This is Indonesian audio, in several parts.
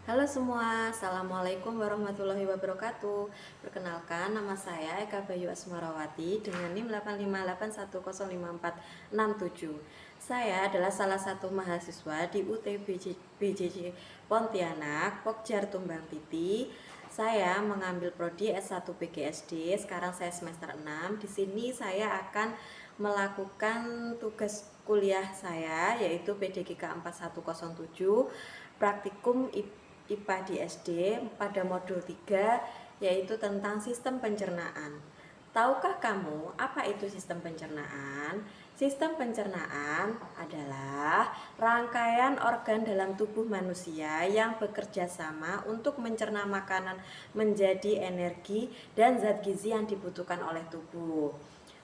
Halo semua, Assalamualaikum warahmatullahi wabarakatuh. Perkenalkan, nama saya Eka Bayu Asmarawati dengan NIM 858105467. Saya adalah salah satu mahasiswa di BJJ Pontianak, Pokjar Tumbang Piti. Saya mengambil prodi S1 PGSD, sekarang saya semester 6. Di sini saya akan melakukan tugas kuliah saya yaitu PDGK 4107 praktikum IPA di SD pada modul 3 yaitu tentang sistem pencernaan. Tahukah kamu apa itu sistem pencernaan? Sistem pencernaan adalah rangkaian organ dalam tubuh manusia yang bekerja sama untuk mencerna makanan menjadi energi dan zat gizi yang dibutuhkan oleh tubuh.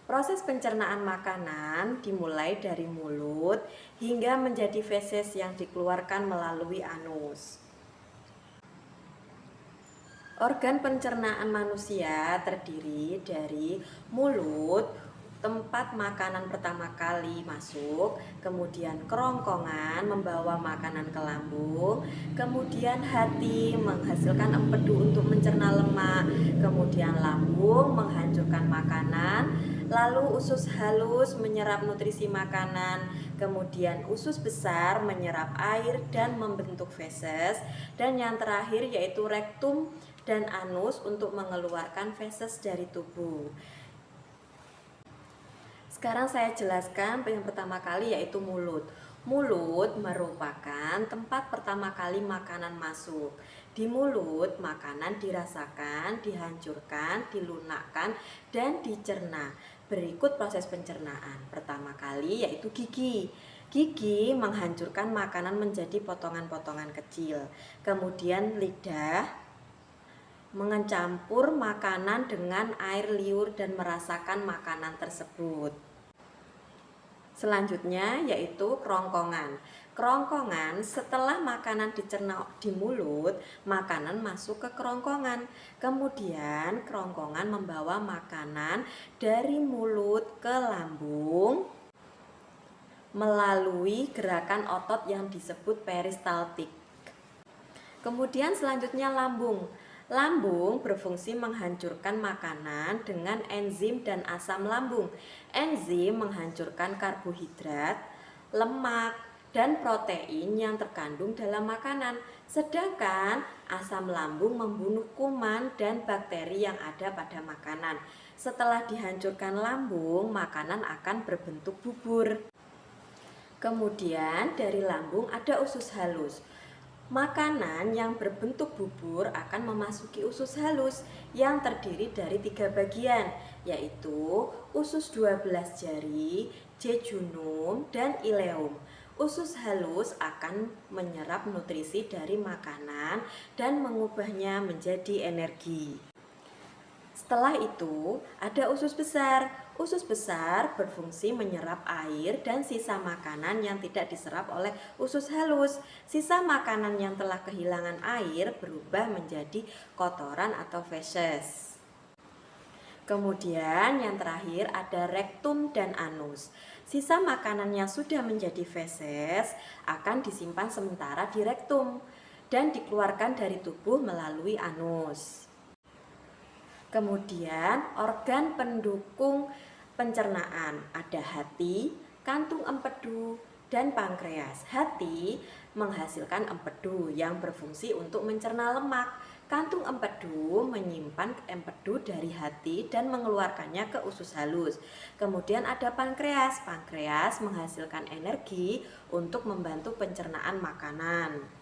Proses pencernaan makanan dimulai dari mulut hingga menjadi feses yang dikeluarkan melalui anus. Organ pencernaan manusia terdiri dari mulut, tempat makanan pertama kali masuk, kemudian kerongkongan membawa makanan ke lambung, kemudian hati menghasilkan empedu untuk mencerna lemak, kemudian lambung menghancurkan makanan, lalu usus halus menyerap nutrisi makanan, kemudian usus besar menyerap air dan membentuk feses, dan yang terakhir yaitu rektum dan anus untuk mengeluarkan feses dari tubuh. Sekarang saya jelaskan yang pertama kali yaitu mulut. Mulut merupakan tempat pertama kali makanan masuk. Di mulut makanan dirasakan, dihancurkan, dilunakkan, dan dicerna. Berikut proses pencernaan. Pertama kali yaitu gigi. Gigi menghancurkan makanan menjadi potongan-potongan kecil. Kemudian lidah mencampur makanan dengan air liur dan merasakan makanan tersebut. Selanjutnya yaitu kerongkongan. Kerongkongan setelah makanan dicerna di mulut, makanan masuk ke kerongkongan. Kemudian kerongkongan membawa makanan dari mulut ke lambung melalui gerakan otot yang disebut peristaltik. Kemudian selanjutnya lambung. Lambung berfungsi menghancurkan makanan dengan enzim dan asam lambung. Enzim menghancurkan karbohidrat, lemak, dan protein yang terkandung dalam makanan. Sedangkan asam lambung membunuh kuman dan bakteri yang ada pada makanan. Setelah dihancurkan lambung, makanan akan berbentuk bubur. Kemudian dari lambung ada usus halus. Makanan yang berbentuk bubur akan memasuki usus halus yang terdiri dari 3 bagian, yaitu usus 12 jari, jejunum, dan ileum. Usus halus akan menyerap nutrisi dari makanan dan mengubahnya menjadi energi. Setelah itu, ada usus besar. Usus besar berfungsi menyerap air dan sisa makanan yang tidak diserap oleh usus halus. Sisa makanan yang telah kehilangan air berubah menjadi kotoran atau feses. Kemudian yang terakhir ada rektum dan anus. Sisa makanan yang sudah menjadi feses akan disimpan sementara di rektum dan dikeluarkan dari tubuh melalui anus. Kemudian organ pendukung pencernaan ada hati, kantung empedu, dan pankreas. Hati menghasilkan empedu yang berfungsi untuk mencerna lemak. Kantung empedu menyimpan empedu dari hati dan mengeluarkannya ke usus halus. Kemudian ada pankreas. Pankreas menghasilkan energi untuk membantu pencernaan makanan.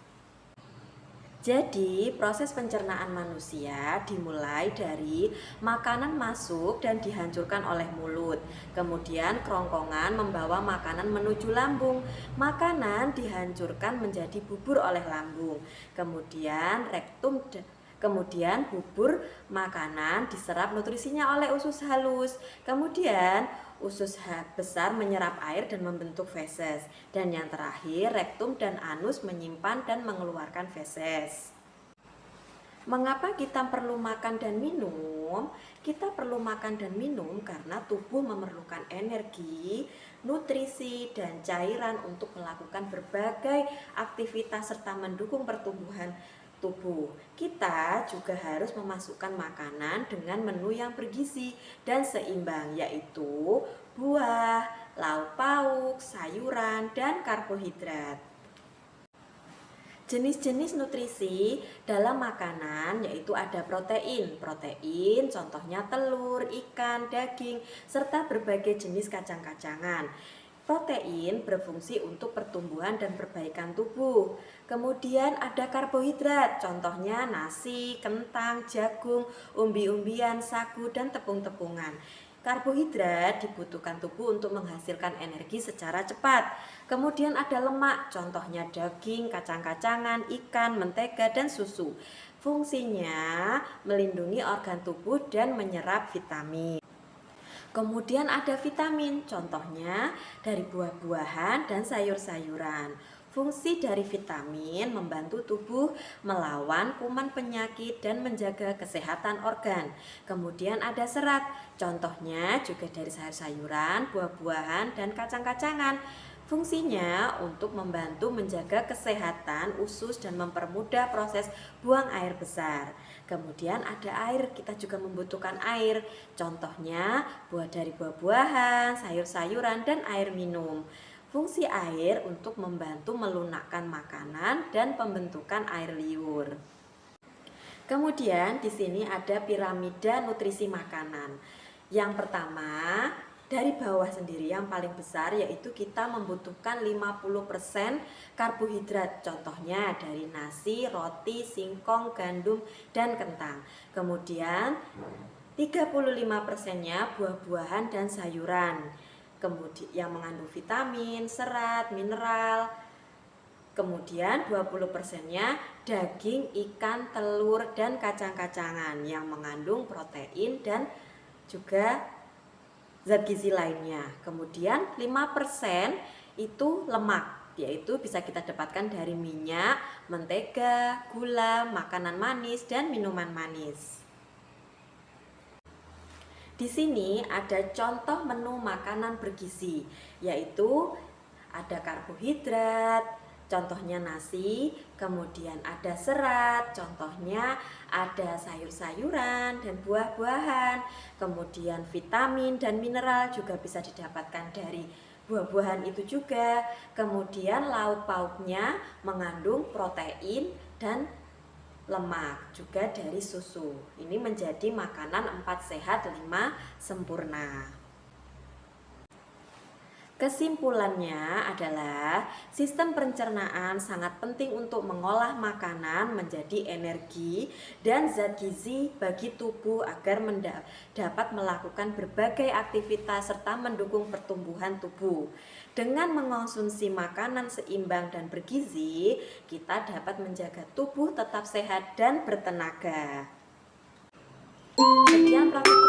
Jadi, proses pencernaan manusia dimulai dari makanan masuk dan dihancurkan oleh mulut. Kemudian kerongkongan membawa makanan menuju lambung. Makanan dihancurkan menjadi bubur oleh lambung. Kemudian bubur makanan diserap nutrisinya oleh usus halus. Kemudian usus besar menyerap air dan membentuk feses. Dan yang terakhir rektum dan anus menyimpan dan mengeluarkan feses. Mengapa kita perlu makan dan minum? Kita perlu makan dan minum karena tubuh memerlukan energi, nutrisi, dan cairan untuk melakukan berbagai aktivitas serta mendukung pertumbuhan tubuh. Kita juga harus memasukkan makanan dengan menu yang bergizi dan seimbang, yaitu buah, lauk pauk, sayuran, dan karbohidrat. Jenis-jenis nutrisi dalam makanan yaitu ada protein. Protein contohnya telur, ikan, daging, serta berbagai jenis kacang-kacangan. Protein berfungsi untuk pertumbuhan dan perbaikan tubuh. Kemudian ada karbohidrat, contohnya nasi, kentang, jagung, umbi-umbian, sagu, dan tepung-tepungan. Karbohidrat dibutuhkan tubuh untuk menghasilkan energi secara cepat. Kemudian ada lemak, contohnya daging, kacang-kacangan, ikan, mentega, dan susu. Fungsinya melindungi organ tubuh dan menyerap vitamin. Kemudian ada vitamin, contohnya dari buah-buahan dan sayur-sayuran. Fungsi dari vitamin membantu tubuh melawan kuman penyakit dan menjaga kesehatan organ. Kemudian ada serat, contohnya juga dari sayur-sayuran, buah-buahan, dan kacang-kacangan. Fungsinya untuk membantu menjaga kesehatan usus dan mempermudah proses buang air besar. Kemudian ada air, kita juga membutuhkan air. Contohnya buah dari buah-buahan, sayur-sayuran, dan air minum. Fungsi air untuk membantu melunakkan makanan dan pembentukan air liur. Kemudian di sini ada piramida nutrisi makanan. Yang pertama, dari bawah sendiri yang paling besar yaitu kita membutuhkan 50% karbohidrat. Contohnya dari nasi, roti, singkong, gandum, dan kentang. Kemudian 35%-nya buah-buahan dan sayuran. Kemudian yang mengandung vitamin, serat, mineral. Kemudian 20%-nya daging, ikan, telur, dan kacang-kacangan yang mengandung protein dan juga zat gizi lainnya. Kemudian 5% itu lemak, yaitu bisa kita dapatkan dari minyak, mentega, gula, makanan manis, dan minuman manis. Di sini ada contoh menu makanan bergizi, yaitu ada karbohidrat, contohnya nasi, kemudian ada serat, contohnya ada sayur-sayuran dan buah-buahan, kemudian vitamin dan mineral juga bisa didapatkan dari buah-buahan itu juga, kemudian lauk pauknya mengandung protein dan lemak juga dari susu. Ini menjadi makanan 4 sehat 5 sempurna. Kesimpulannya adalah sistem pencernaan sangat penting untuk mengolah makanan menjadi energi dan zat gizi bagi tubuh agar dapat melakukan berbagai aktivitas serta mendukung pertumbuhan tubuh. Dengan mengonsumsi makanan seimbang dan bergizi, kita dapat menjaga tubuh tetap sehat dan bertenaga. Sekian praktik